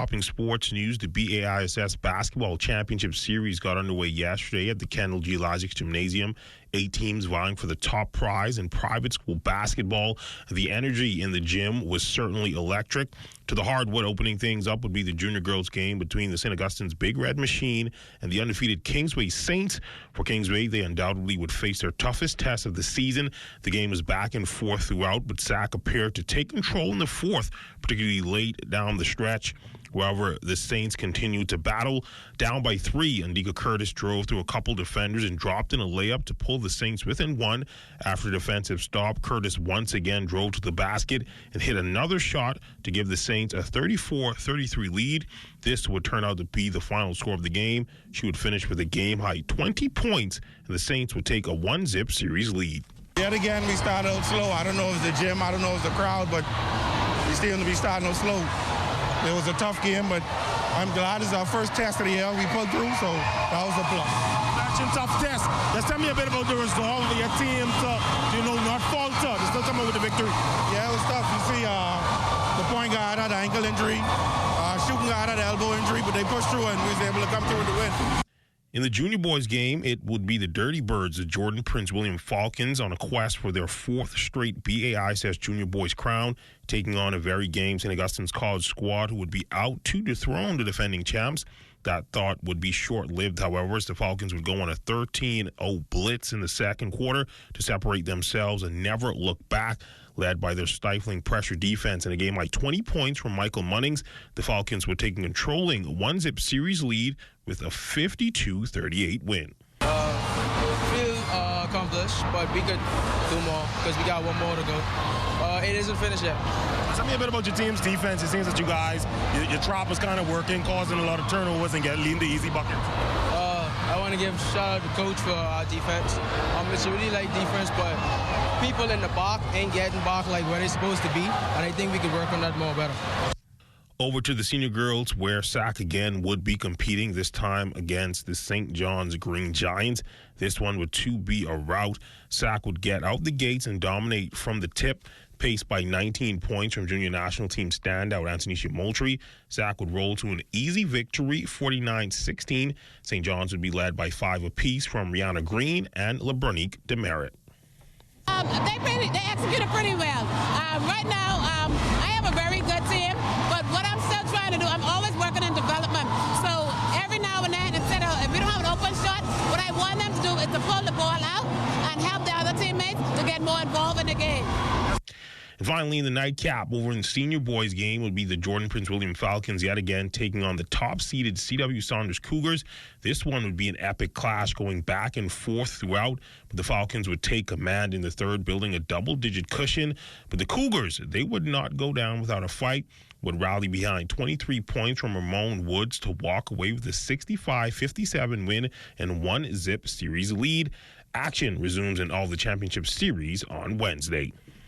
topping sports news, the BAISS Basketball Championship Series got underway yesterday at the Kendall Geologics Gymnasium. 8 teams vying for the top prize in private school basketball. The energy in the gym was certainly electric. To the hardwood, opening things up would be the junior girls game between the St. Augustine's Big Red Machine and the undefeated Kingsway Saints. For Kingsway, they undoubtedly would face their toughest test of the season. The game was back and forth throughout, but Sac appeared to take control in the fourth, particularly late down the stretch. However, the Saints continued to battle. Down by 3, Andika Curtis drove through a couple defenders and dropped in a layup to pull the Saints within 1. After a defensive stop, Curtis once again drove to the basket and hit another shot to give the Saints a 34-33 lead. This would turn out to be the final score of the game. She would finish with a game-high 20 points, and the Saints would take a 1-zip series lead. Yet again, we started out slow. I don't know if it's the gym, I don't know if it's the crowd, but we seem to be starting out slow. It was a tough game, but I'm glad it's our first test of the year we pulled through, so that was a plus. Action tough test. Just tell me a bit about the resolve of your team to, not falter. To still come out with the victory. Yeah, it was tough. You see, the point guard had an ankle injury, shooting guard had an elbow injury, but they pushed through and we was able to come through with the win. In the junior boys game, it would be the Dirty Birds, the Jordan Prince William Falcons, on a quest for their 4th straight BAISS junior boys crown, taking on a very game St. Augustine's college squad who would be out to dethrone the defending champs. That thought would be short-lived, however, as the Falcons would go on a 13-0 blitz in the second quarter to separate themselves and never look back. Led by their stifling pressure defense in a game like 20 points from Michael Munnings, the Falcons were taking controlling 1-zip series lead with a 52-38 win. Feel accomplished, but we could do more because we got one more to go. It isn't finished yet. Tell me a bit about your team's defense. It seems that you guys, your trap was kind of working, causing a lot of turnovers and leading to easy buckets. I want to give a shout out to coach for our defense. It's a really light defense, but people in the box ain't getting back like where they're supposed to be, and I think we could work on that more better. Over to the senior girls, where Sac again would be competing, this time against the St. John's Green Giants. This one would too be a rout. Sac would get out the gates and dominate from the tip, paced by 19 points from junior national team standout Antonisha Moultrie. Sac would roll to an easy victory, 49-16. St. John's would be led by 5 apiece from Rihanna Green and LeBronique Demerit. They executed pretty well. Right now, I have a very good team, but what I'm still trying to do, I'm always working in development. So every now and then, if we don't have an open shot, what I want them to do is to pull the ball out and help the other teammates to get more involved in the game. And finally, in the nightcap over in the senior boys game would be the Jordan Prince William Falcons yet again taking on the top-seeded C.W. Saunders Cougars. This one would be an epic clash going back and forth throughout, but the Falcons would take command in the third, building a double-digit cushion. But the Cougars, they would not go down without a fight, would rally behind 23 points from Ramon Woods to walk away with a 65-57 win and 1-zip series lead. Action resumes in all the championship series on Wednesday.